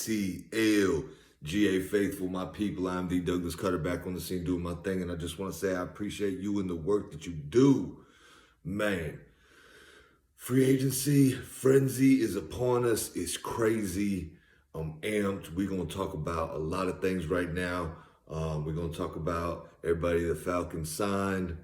ATL.GA Faithful, my people. I'm the Douglas Cutter back on the scene doing my thing. And I just want to say I appreciate you and the work that you do. Man, free agency frenzy is upon us. It's crazy. I'm amped. We're going to talk about a lot of things right now. We're going to talk about everybody the Falcons signed.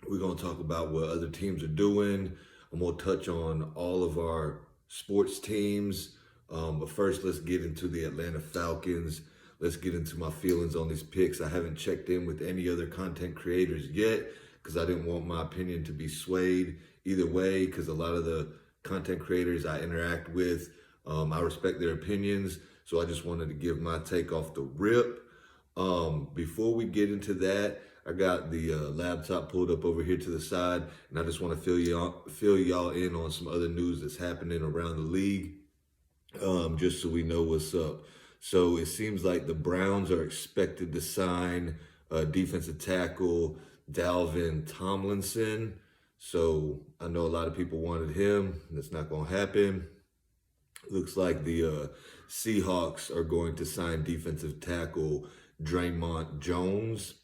We're going to talk about what other teams are doing. I'm going to touch on all of our sports teams. But first, let's get into the Atlanta Falcons. Let's get into my feelings on these picks. I haven't checked in with any other content creators yet because I didn't want my opinion to be swayed either way, because a lot of the content creators I interact with, I respect their opinions. So I just wanted to give my take off the rip. Before we get into that, I got the laptop pulled up over here to the side, and I just want to fill y'all in on some other news that's happening around the league, just so we know what's up. So it seems like the Browns are expected to sign defensive tackle Dalvin Tomlinson. So I know a lot of people wanted him. That's not going to happen. Looks like the Seahawks are going to sign defensive tackle Draymond Jones.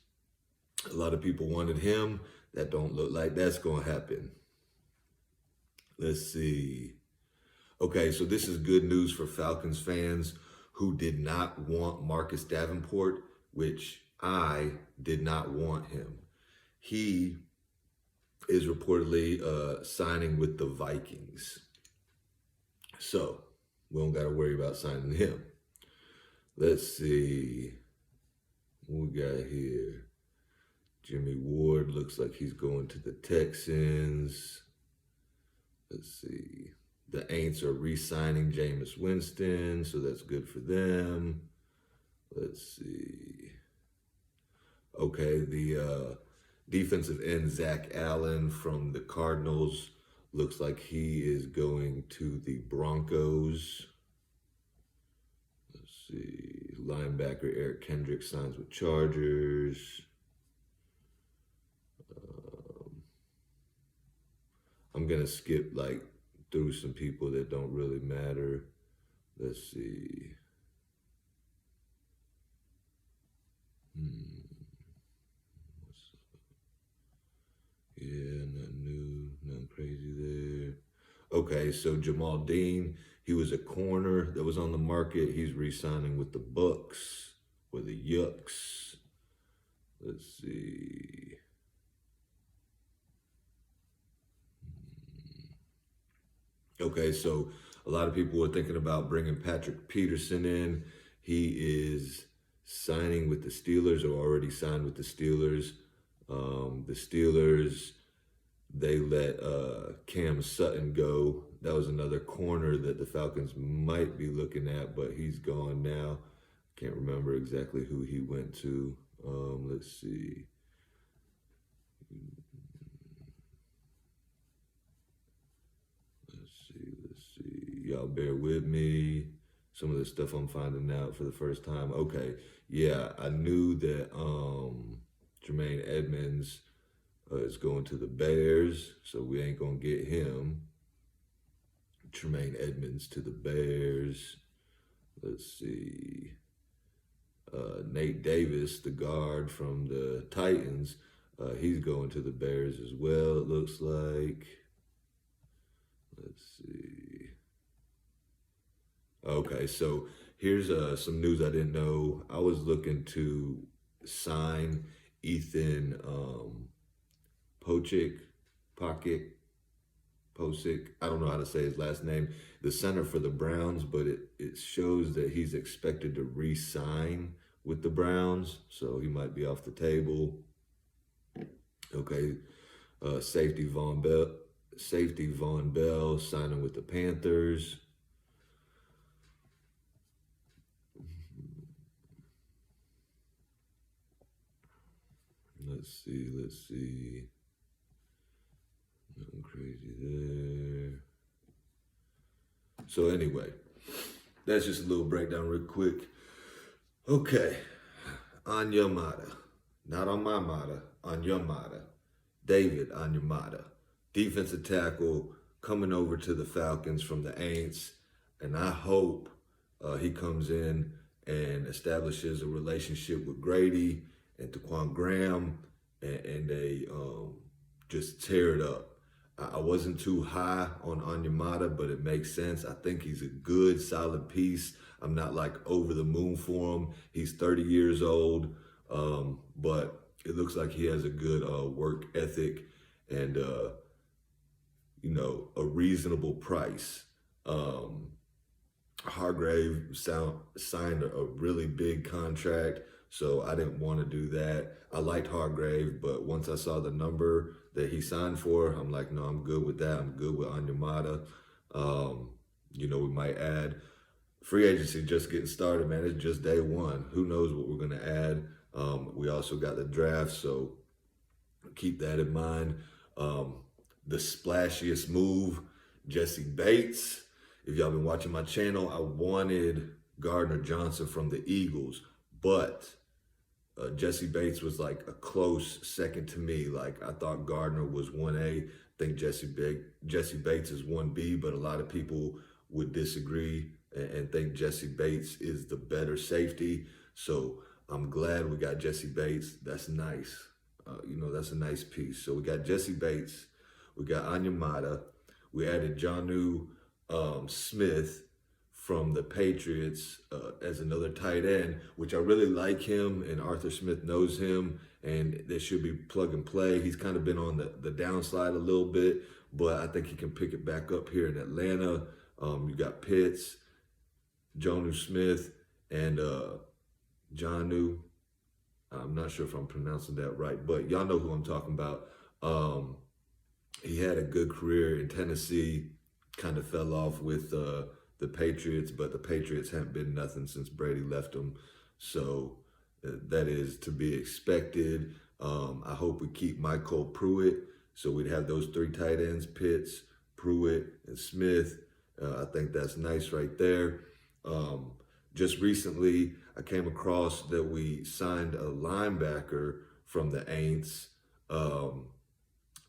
A lot of people wanted him. That don't look like that's going to happen. Let's see. Okay, so this is good news for Falcons fans who did not want Marcus Davenport, which I did not want him. He is reportedly signing with the Vikings. So we don't got to worry about signing him. Let's see. What we got here? Jimmy Ward looks like he's going to the Texans. Let's see. The Aints are re-signing Jameis Winston, so that's good for them. Let's see. Okay, the defensive end Zach Allen from the Cardinals looks like he is going to the Broncos. Let's see. Linebacker Eric Kendrick signs with Chargers. I'm going to skip through some people that don't really matter. Let's see. What's up? Yeah, nothing new, nothing crazy there. Okay, so Jamal Dean, he was a corner that was on the market. He's re-signing with the Bucks or the Yucks. Let's see. Okay, so a lot of people were thinking about bringing Patrick Peterson in. He is signing with the Steelers, or already signed with the Steelers. The Steelers, they let Cam Sutton go. That was another corner that the Falcons might be looking at, but he's gone now. Can't remember exactly who he went to. Let's see. Y'all bear with me. Some of the stuff I'm finding out for the first time. Okay, yeah, I knew that Jermaine Edmonds is going to the Bears, so we ain't going to get him. Jermaine Edmonds to the Bears. Let's see. Nate Davis, the guard from the Titans, he's going to the Bears as well, it looks like. Let's see. Okay, so here's some news I didn't know. I was looking to sign Ethan Pocic. I don't know how to say his last name. The center for the Browns, but it shows that he's expected to re-sign with the Browns, so he might be off the table. Okay, safety Von Bell signing with the Panthers. Let's see. Nothing crazy there. So anyway, that's just a little breakdown real quick. Okay, Onyemata. Not on my Mata, Onyemata. David Onyemata. Defensive tackle coming over to the Falcons from the Aints. And I hope He comes in and establishes a relationship with Grady and Taquan Graham, and they just tear it up. I wasn't too high on Onyemata, but it makes sense. I think he's a good, solid piece. I'm not like over the moon for him. He's 30 years old, but it looks like he has a good work ethic and, a reasonable price. Hargrave signed a really big contract, so I didn't want to do that. I liked Hargrave, but once I saw the number that he signed for, I'm like, no, I'm good with that. I'm good with Onyemata. We might add free agency just getting started, man. It's just day one. Who knows what we're going to add? We also got the draft, so keep that in mind. The splashiest move, Jesse Bates. If y'all been watching my channel, I wanted Gardner Johnson from the Eagles, but Jesse Bates was like a close second to me. Like, I thought Gardner was 1A. I think Jesse Bates is 1B, but a lot of people would disagree and think Jesse Bates is the better safety. So I'm glad we got Jesse Bates. That's nice. That's a nice piece. So we got Jesse Bates. We got Onyemata. We added Jonnu Smith from the Patriots as another tight end, which I really like him, and Arthur Smith knows him, and they should be plug and play. He's kind of been on the downslide a little bit, but I think he can pick it back up here in Atlanta. You got Pitts, Jonnu Smith, and Jonnu. I'm not sure if I'm pronouncing that right, but y'all know who I'm talking about. He had a good career in Tennessee, kind of fell off with the Patriots, but the Patriots haven't been nothing since Brady left them. So that is to be expected. I hope we keep Michael Pruitt. So we'd have those three tight ends, Pitts, Pruitt, and Smith. I think that's nice right there. Just recently, I came across that we signed a linebacker from the Aints,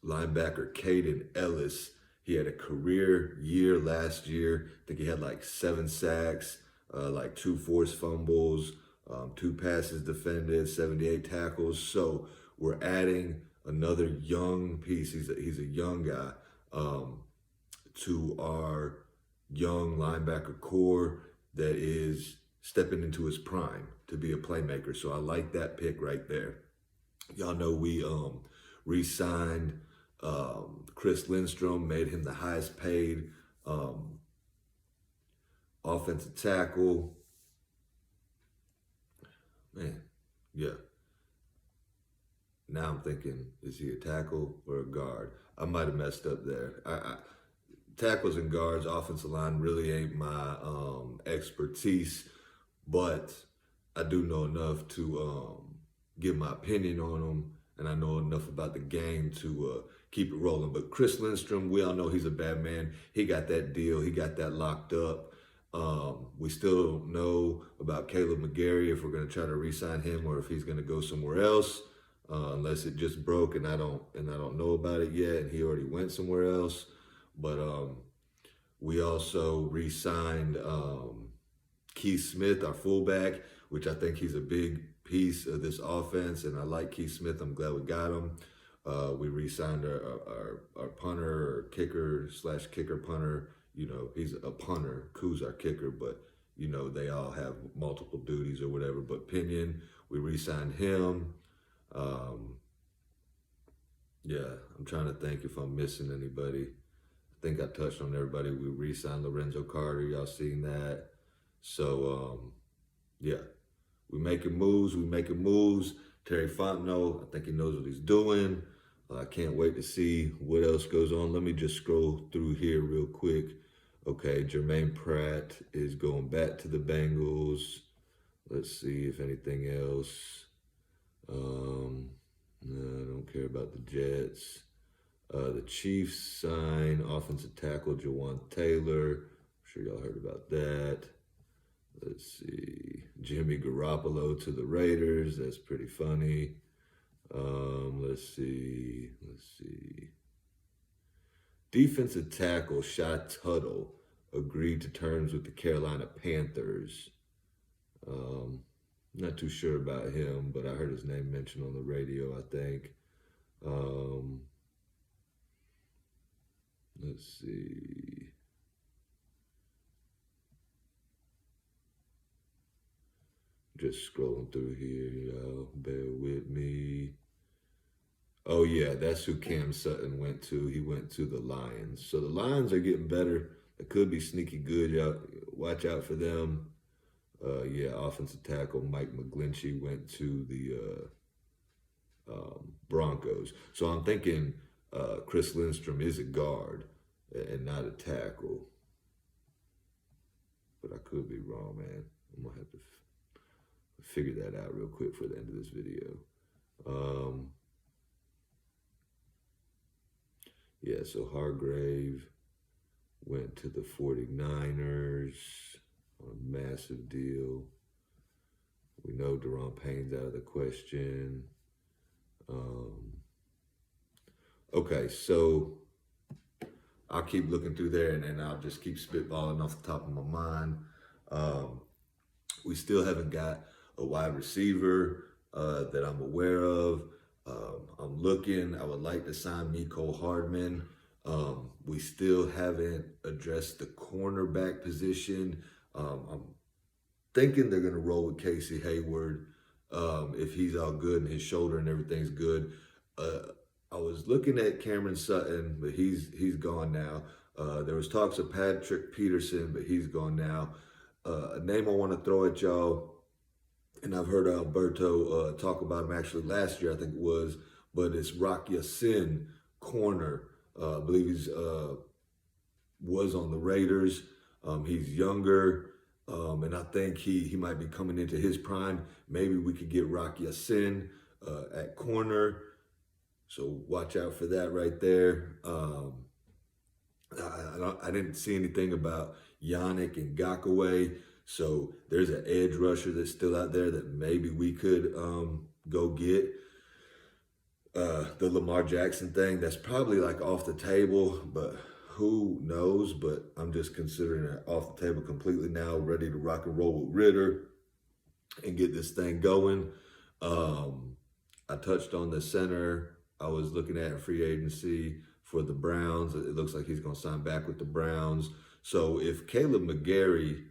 linebacker Caden Ellis. He had a career year last year. I think he had like 7 sacks, like 2 forced fumbles, 2 passes defended, 78 tackles. So we're adding another young piece. He's a young guy to our young linebacker core that is stepping into his prime to be a playmaker. So I like that pick right there. Y'all know we re-signed Chris Lindstrom, made him the highest paid offensive tackle. Man, yeah. Now I'm thinking, is he a tackle or a guard? I might have messed up there. Tackles and guards, offensive line really ain't my expertise, but I do know enough to give my opinion on them, and I know enough about the game to keep it rolling. But Chris Lindstrom, we all know he's a bad man. He got that deal. He got that locked up. We still don't know about Caleb McGarry, if we're going to try to re-sign him or if he's going to go somewhere else, unless it just broke and I don't know about it yet, and he already went somewhere else. But we also re-signed Keith Smith, our fullback, which I think he's a big piece of this offense, and I like Keith Smith. I'm glad we got him. We re-signed our punter or kicker / kicker punter. He's a punter. Koo's our kicker, but they all have multiple duties or whatever. But Pinion, we re-signed him. Yeah, I'm trying to think if I'm missing anybody. I think I touched on everybody. We re-signed Lorenzo Carter. Y'all seen that? So, yeah, we making moves. Terry Fontenot, I think he knows what he's doing. I can't wait to see what else goes on. Let me just scroll through here real quick. Okay, Jermaine Pratt is going back to the Bengals. Let's see if anything else. No, I don't care about the Jets. The Chiefs sign offensive tackle Jawan Taylor. I'm sure y'all heard about that. Let's see. Jimmy Garoppolo to the Raiders. That's pretty funny. Let's see. Defensive tackle Shy Tuttle agreed to terms with the Carolina Panthers. Not too sure about him, but I heard his name mentioned on the radio, I think. Let's see. Just scrolling through here, y'all. Bear with me. Oh, yeah, that's who Cam Sutton went to. He went to the Lions. So the Lions are getting better. They could be sneaky good. Y'all watch out for them. Yeah, offensive tackle Mike McGlinchey went to the Broncos. So I'm thinking Chris Lindstrom is a guard and not a tackle. But I could be wrong, man. I'm going to have to figure that out real quick for the end of this video. Yeah, so Hargrave went to the 49ers on a massive deal. We know Deron Payne's out of the question. Okay, so I'll keep looking through there and then I'll just keep spitballing off the top of my mind. We still haven't got a wide receiver that I'm aware of. I'm looking. I would like to sign Mecole Hardman. We still haven't addressed the cornerback position. I'm thinking they're going to roll with Casey Hayward if he's all good and his shoulder and everything's good. I was looking at Cameron Sutton, but he's gone now. There was talks of Patrick Peterson, but he's gone now. A name I want to throw at y'all, and I've heard Alberto talk about him actually last year, I think it was, but it's Rock Ya-Sin, corner. I believe he's was on the Raiders. He's younger, and I think he might be coming into his prime. Maybe we could get Rock Ya-Sin at corner. So watch out for that right there. I didn't see anything about Yannick Ngakoue. So there's an edge rusher that's still out there that maybe we could go get. The Lamar Jackson thing, that's probably like off the table, but who knows? But I'm just considering it off the table completely now, ready to rock and roll with Ritter and get this thing going. I touched on the center. I was looking at free agency for the Browns. It looks like he's going to sign back with the Browns. So if Caleb McGarry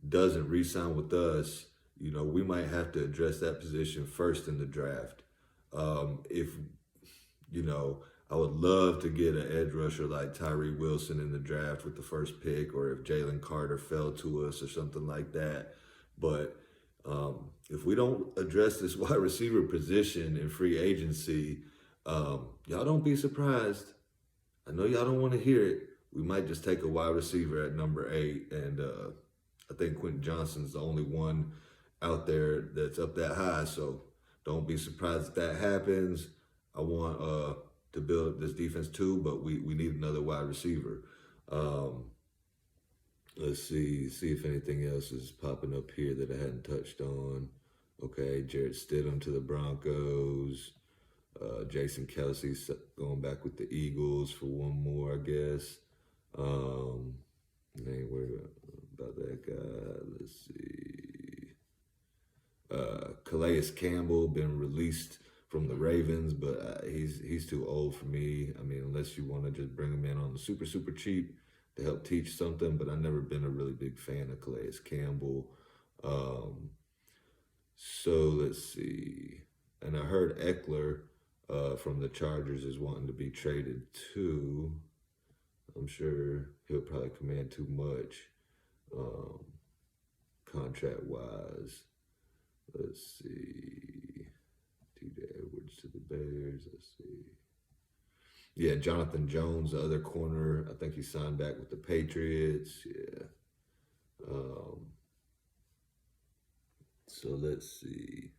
doesn't re-sign with us, you know, we might have to address that position first in the draft. If, you know, I would love to get an edge rusher like Tyree Wilson in the draft with the first pick, or if Jalen Carter fell to us or something like that. But if we don't address this wide receiver position in free agency, y'all don't be surprised. I know y'all don't want to hear it. We might just take a wide receiver at number 8, and I think Quentin Johnston's the only one out there that's up that high, so don't be surprised if that happens. I want to build up this defense too, but we need another wide receiver. Let's see if anything else is popping up here that I hadn't touched on. Okay, Jarrett Stidham to the Broncos. Jason Kelsey's going back with the Eagles for one more, I guess. Ain't worried about that guy. Let's see. Calais Campbell been released from the Ravens, but he's too old for me. I mean, unless you want to just bring him in on the super cheap to help teach something, but I've never been a really big fan of Calais Campbell. So let's see. And I heard Eckler from the Chargers is wanting to be traded too. I'm sure he'll probably command too much contract-wise. Let's see. T.J. Edwards to the Bears. Let's see. Yeah, Jonathan Jones, the other corner. I think he signed back with the Patriots. Yeah. So let's see.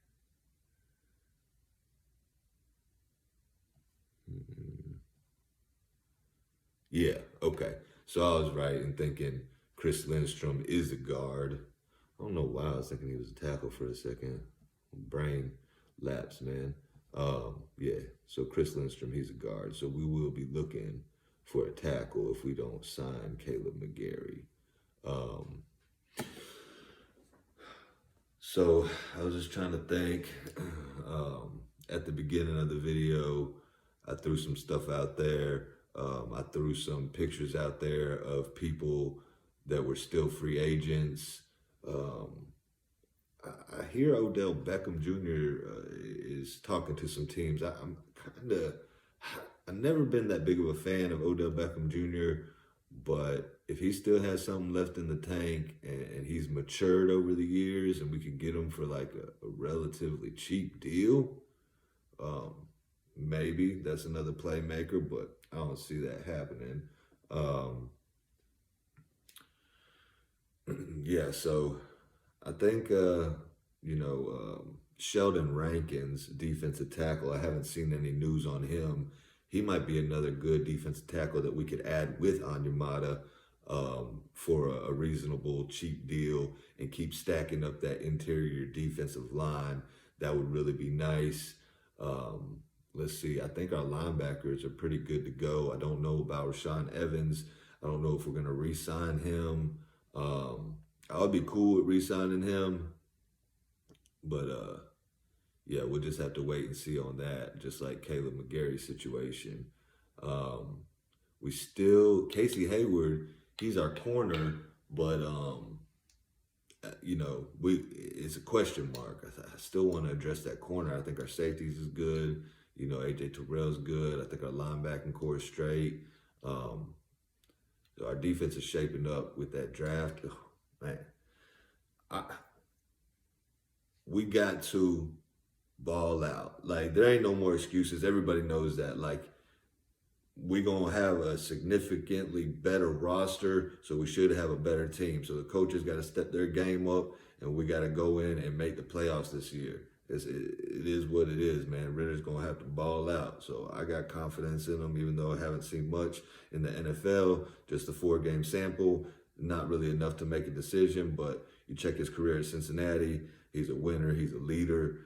Yeah, okay. So I was right in thinking Chris Lindstrom is a guard. I don't know why I was thinking he was a tackle for a second. Brain lapse, man. Yeah, so Chris Lindstrom, he's a guard. So we will be looking for a tackle if we don't sign Caleb McGarry. Um, so I was just trying to think. At the beginning of the video, I threw some stuff out there. I threw some pictures out there of people that were still free agents. Um, I hear Odell Beckham Jr. Is talking to some teams. I've never been that big of a fan of Odell Beckham Jr., but if he still has something left in the tank and he's matured over the years and we could get him for like a relatively cheap deal, um, maybe that's another playmaker, but I don't see that happening. Um, yeah, so I think, Sheldon Rankins, defensive tackle, I haven't seen any news on him. He might be another good defensive tackle that we could add with Anyamata for a reasonable, cheap deal and keep stacking up that interior defensive line. That would really be nice. Um, let's see. I think our linebackers are pretty good to go. I don't know about Rashaan Evans. I don't know if we're going to re-sign him. I would be cool with re-signing him, but yeah, we'll just have to wait and see on that. Just like Caleb McGarry's situation, we still Casey Hayward. He's our corner, but it's a question mark. I still want to address that corner. I think our safeties is good. AJ Terrell's good. I think our linebacking core is straight. Our defense is shaping up with that draft. Oh, man, we got to ball out. Like, there ain't no more excuses. Everybody knows that. Like, we're going to have a significantly better roster, so we should have a better team. So the coaches got to step their game up, and we got to go in and make the playoffs this year. It is what it is, man. Ritter's going to have to ball out. So I got confidence in him, even though I haven't seen much in the NFL. Just a 4-game sample, not really enough to make a decision, but you check his career at Cincinnati, he's a winner, he's a leader.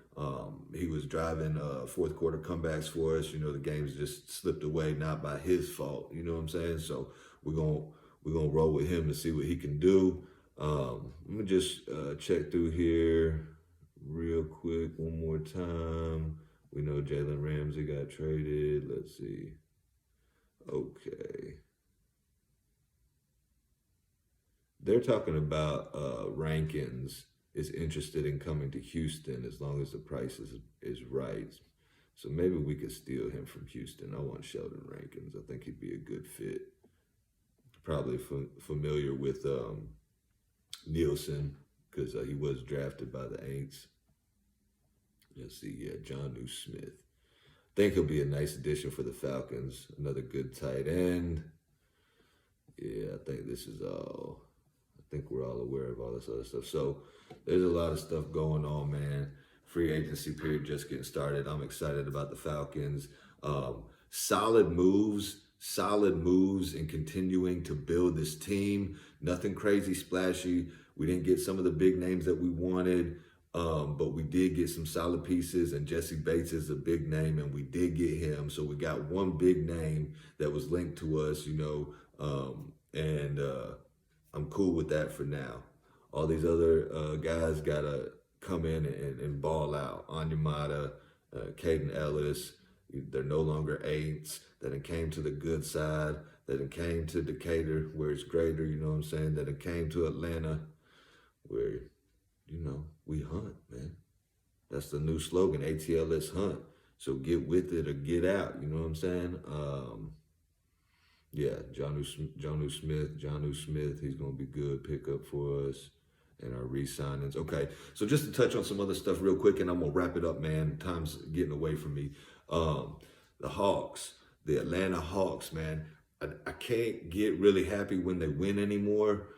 He was driving fourth quarter comebacks for us. The games just slipped away, not by his fault. You know what I'm saying? So we're gonna roll with him to see what he can do. Let me just check through here real quick one more time. We know Jalen Ramsey got traded. Let's see. Okay. They're talking about Rankins is interested in coming to Houston as long as the price is right. So maybe we could steal him from Houston. I want Sheldon Rankins. I think he'd be a good fit. Probably familiar with Nielsen because he was drafted by the Aints. Let's see, yeah, Jonnu Smith. I think he'll be a nice addition for the Falcons. Another good tight end. Yeah, I think this is all. I think we're all aware of all this other stuff. So there's a lot of stuff going on, man. Free agency period just getting started. I'm excited about the Falcons. Solid moves in continuing to build this team. Nothing crazy splashy. We didn't get some of the big names that we wanted, but we did get some solid pieces, and Jesse Bates is a big name, and we did get him. So we got one big name that was linked to us, and I'm cool with that for now. All these other guys got to come in and ball out. Anyamata, Caden Ellis, they're no longer Aints. That it came to the good side. That it came to Decatur, where it's greater, you know what I'm saying? That it came to Atlanta, where, we hunt, man. That's the new slogan, ATL, let's hunt. So get with it or get out, you know what I'm saying? Yeah, Jonnu Smith, he's going to be good pickup for us. And our re-signings. Okay, so just to touch on some other stuff real quick, and I'm going to wrap it up, man. Time's getting away from me. The Hawks, the Atlanta Hawks, man. I can't get really happy when they win anymore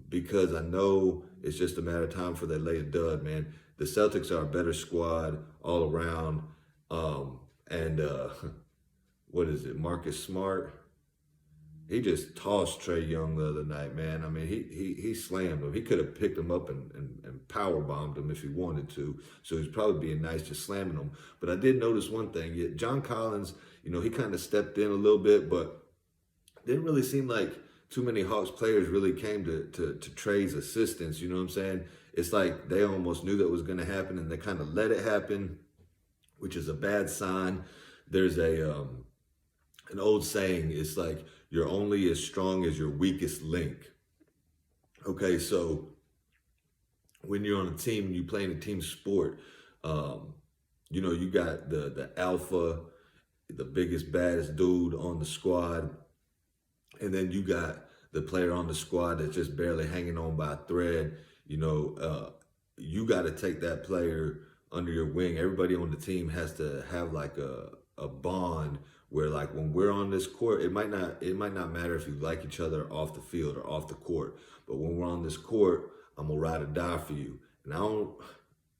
because I know it's just a matter of time before they lay a dud, man. The Celtics are a better squad all around. What is it, Marcus Smart? He just tossed Trae Young the other night, man. I mean, he slammed him. He could have picked him up and power bombed him if he wanted to. So he's probably being nice just slamming him. But I did notice one thing. John Collins, he kind of stepped in a little bit, but didn't really seem like too many Hawks players really came to Trey's assistance. You know what I'm saying? It's like they almost knew that was going to happen, and they kind of let it happen, which is a bad sign. There's an old saying. It's like you're only as strong as your weakest link. Okay, so when you're on a team and you play in a team sport, you know, you got the alpha, the biggest, baddest dude on the squad, and then you got the player on the squad that's just barely hanging on by a thread. You know, you got to take that player under your wing. Everybody on the team has to have like a bond where, like, when we're on this court, it might not matter if you like each other off the field or off the court, but when we're on this court, I'm gonna ride or die for you. And I don't.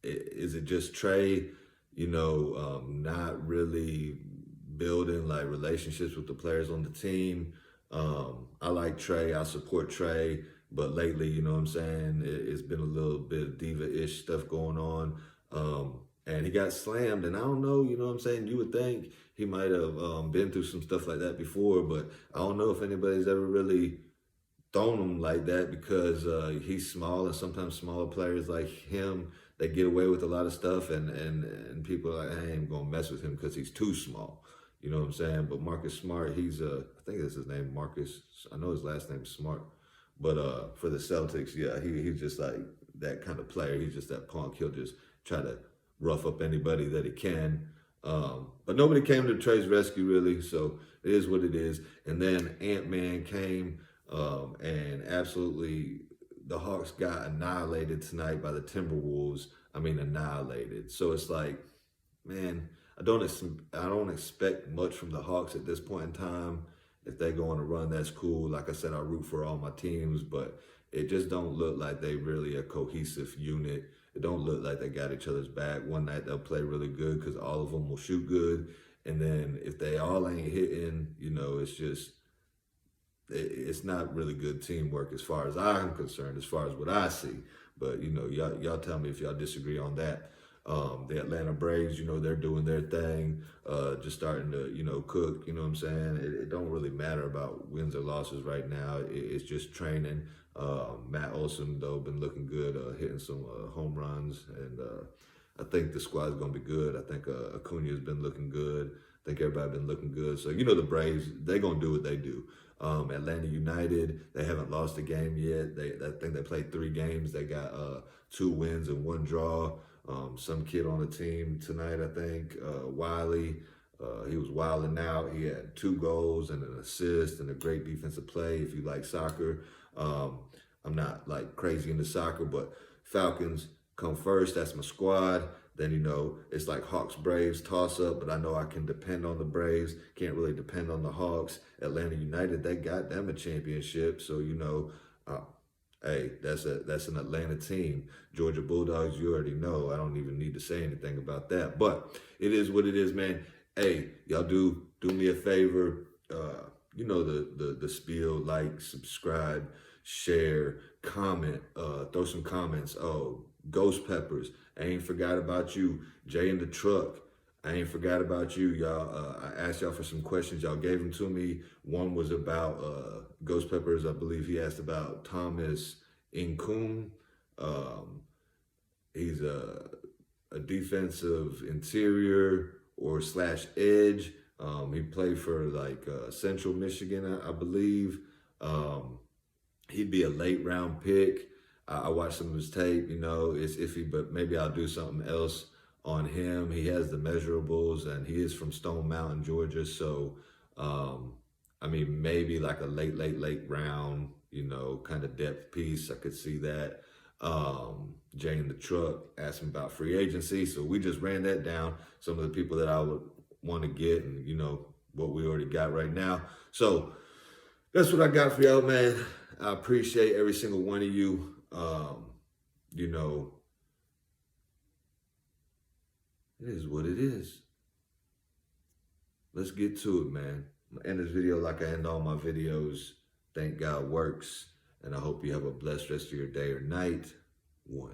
Is it just Trey? You know, not really building like relationships with the players on the team. I like Trey. I support Trey. But lately, you know what I'm saying, it's been a little bit of diva-ish stuff going on. And he got slammed. And I don't know, you know what I'm saying, you would think he might have been through some stuff like that before. But I don't know if anybody's ever really thrown him like that, because he's small, and sometimes smaller players like him, they get away with a lot of stuff, and people are like, I ain't gonna mess with him because he's too small. You know what I'm saying? But Marcus Smart, he's I think that's his name, Marcus. I know his last name's Smart. But for the Celtics, yeah, he's just like that kind of player. He's just that punk. He'll just try to rough up anybody that he can. But nobody came to Trey's rescue, really, so it is what it is. And then Ant-Man came, and absolutely the Hawks got annihilated tonight by the Timberwolves. I mean, annihilated. So it's like, man, I don't expect much from the Hawks at this point in time. If they go on a run, that's cool. Like I said, I root for all my teams, but it just don't look like they really a cohesive unit. It don't look like they got each other's back. One night they'll play really good because all of them will shoot good, and then if they all ain't hitting, you know, it's not really good teamwork as far as I'm concerned, as far as what I see. But, you know, y'all tell me if y'all disagree on that. The Atlanta Braves, you know, they're doing their thing, just starting to, you know, cook, you know what I'm saying? It don't really matter about wins or losses right now. It's just training. Matt Olson, though, been looking good, hitting some home runs, and I think the squad's going to be good. I think Acuna's been looking good. I think everybody been looking good. So, you know, the Braves, they're going to do what they do. Atlanta United, they haven't lost a game yet. I think they played 3 games. They got 2 wins and 1 draw. Some kid on the team tonight, I think, Wiley, he was wilding out. He had 2 goals and an assist and a great defensive play if you like soccer. I'm not like crazy into soccer, but Falcons come first. That's my squad. Then, you know, it's like Hawks, Braves, toss up, but I know I can depend on the Braves. Can't really depend on the Hawks. Atlanta United, they got them a championship. So, you know, hey, that's an Atlanta team. Georgia Bulldogs, you already know. I don't even need to say anything about that. But it is what it is, man. Hey, y'all do me a favor. You know the spiel. Like, subscribe, share, comment, throw some comments. Oh, Ghost Peppers, I ain't forgot about you. Jay in the Truck, I ain't forgot about you, y'all. I asked y'all for some questions. Y'all gave them to me. One was about Ghost Peppers. I believe he asked about Thomas Incoon. He's a defensive interior or slash edge. He played for like Central Michigan, I believe. He'd be a late round pick. I watched some of his tape, you know, it's iffy, but maybe I'll do something else on him. He has the measurables, and he is from Stone Mountain, Georgia. So, I mean, maybe like a late round, you know, kind of depth piece. I could see that. Jay in the Truck asked me about free agency. So we just ran that down. Some of the people that I would want to get, and, you know, what we already got right now. So that's what I got for y'all, man. I appreciate every single one of you. You know, it is what it is. Let's get to it, man. I'm gonna end this video like I end all my videos. Thank God works. And I hope you have a blessed rest of your day or night. 1.